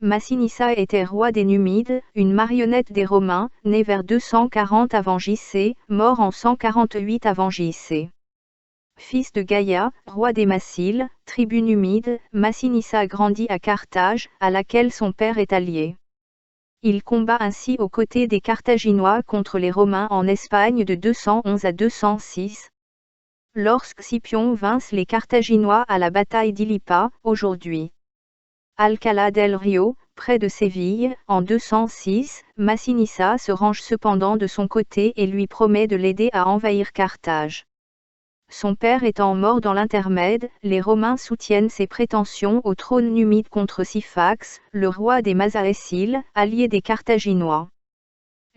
Massinissa était roi des Numides, une marionnette des Romains, né vers 240 avant J.C., mort en 148 avant J.C. Fils de Gaïa, roi des Massiles, tribu numide, Massinissa grandit à Carthage, à laquelle son père est allié. Il combat ainsi aux côtés des Carthaginois contre les Romains en Espagne de 211 à 206. Lorsque Scipion vince les Carthaginois à la bataille d'Ilipa, aujourd'hui Alcalá del Río, près de Séville, en 206, Massinissa se range cependant de son côté et lui promet de l'aider à envahir Carthage. Son père étant mort dans l'intermède, les Romains soutiennent ses prétentions au trône numide contre Syphax, le roi des Masaéciles, allié des Carthaginois.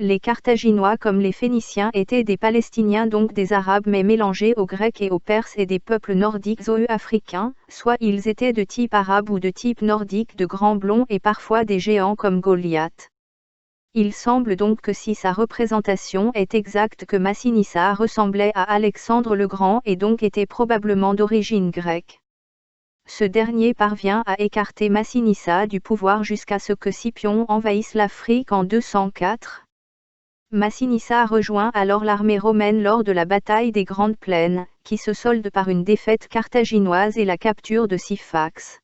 Les Carthaginois comme les Phéniciens étaient des Palestiniens, donc des Arabes, mais mélangés aux Grecs et aux Perses et des peuples nordiques ou africains, soit ils étaient de type arabe ou de type nordique, de grands blonds et parfois des géants comme Goliath. Il semble donc que si sa représentation est exacte, que Massinissa ressemblait à Alexandre le Grand et donc était probablement d'origine grecque. Ce dernier parvient à écarter Massinissa du pouvoir jusqu'à ce que Scipion envahisse l'Afrique en 204. Massinissa rejoint alors l'armée romaine lors de la bataille des Grandes Plaines, qui se solde par une défaite carthaginoise et la capture de Syphax.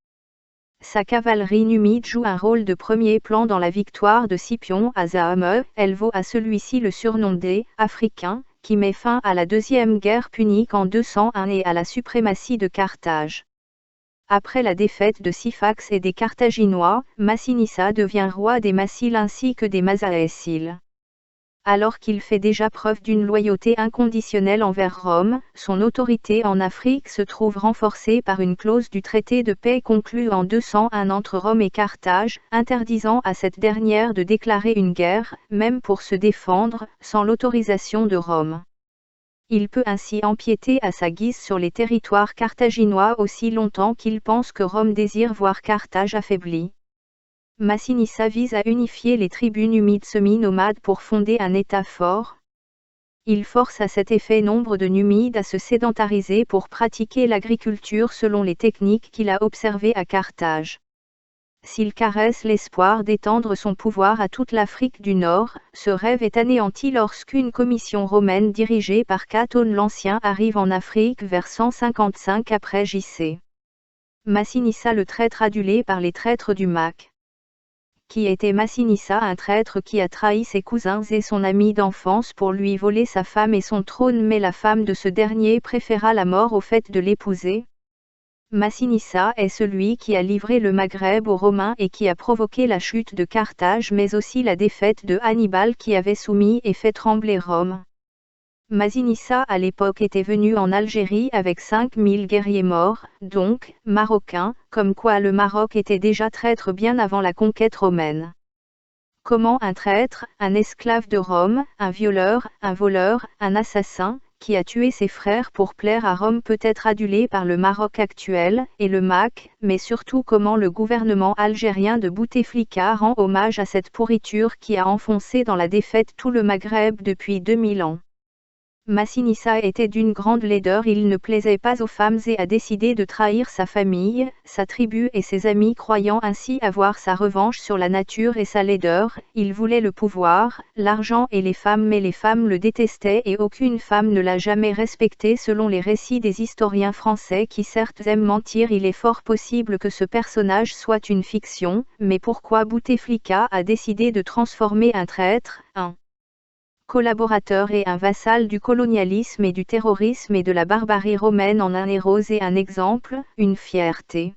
Sa cavalerie numide joue un rôle de premier plan dans la victoire de Scipion à Zahame, elle vaut à celui-ci le surnom des « Africains », qui met fin à la deuxième guerre punique en 201 et à la suprématie de Carthage. Après la défaite de Syphax et des Carthaginois, Massinissa devient roi des Massiles ainsi que des Masaéciles. Alors qu'il fait déjà preuve d'une loyauté inconditionnelle envers Rome, son autorité en Afrique se trouve renforcée par une clause du traité de paix conclu en 201 entre Rome et Carthage, interdisant à cette dernière de déclarer une guerre, même pour se défendre, sans l'autorisation de Rome. Il peut ainsi empiéter à sa guise sur les territoires carthaginois aussi longtemps qu'il pense que Rome désire voir Carthage affaibli. Massinissa vise à unifier les tribus numides semi-nomades pour fonder un État fort. Il force à cet effet nombre de Numides à se sédentariser pour pratiquer l'agriculture selon les techniques qu'il a observées à Carthage. S'il caresse l'espoir d'étendre son pouvoir à toute l'Afrique du Nord, ce rêve est anéanti lorsqu'une commission romaine dirigée par Catone l'Ancien arrive en Afrique vers 155 après J.C. Massinissa le traître adulé par les traîtres du Mac. Qui était Massinissa? Un traître qui a trahi ses cousins et son ami d'enfance pour lui voler sa femme et son trône, mais la femme de ce dernier préféra la mort au fait de l'épouser. Massinissa est celui qui a livré le Maghreb aux Romains et qui a provoqué la chute de Carthage, mais aussi la défaite de Hannibal qui avait soumis et fait trembler Rome. Massinissa à l'époque était venu en Algérie avec 5000 guerriers morts, donc, marocains, comme quoi le Maroc était déjà traître bien avant la conquête romaine. Comment un traître, un esclave de Rome, un violeur, un voleur, un assassin, qui a tué ses frères pour plaire à Rome peut être adulé par le Maroc actuel, et le Mac, mais surtout comment le gouvernement algérien de Bouteflika rend hommage à cette pourriture qui a enfoncé dans la défaite tout le Maghreb depuis 2000 ans. Massinissa était d'une grande laideur, il ne plaisait pas aux femmes et a décidé de trahir sa famille, sa tribu et ses amis, croyant ainsi avoir sa revanche sur la nature et sa laideur. Il voulait le pouvoir, l'argent et les femmes, mais les femmes le détestaient et aucune femme ne l'a jamais respecté selon les récits des historiens français qui certes aiment mentir. Il est fort possible que ce personnage soit une fiction, mais pourquoi Bouteflika a décidé de transformer un traître, un collaborateur et un vassal du colonialisme et du terrorisme et de la barbarie romaine en un héros et un exemple, une fierté?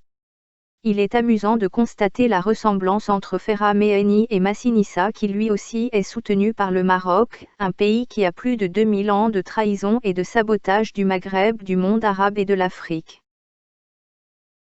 Il est amusant de constater la ressemblance entre Ferra Méhéni et Massinissa qui lui aussi est soutenu par le Maroc, un pays qui a plus de 2000 ans de trahison et de sabotage du Maghreb, du monde arabe et de l'Afrique.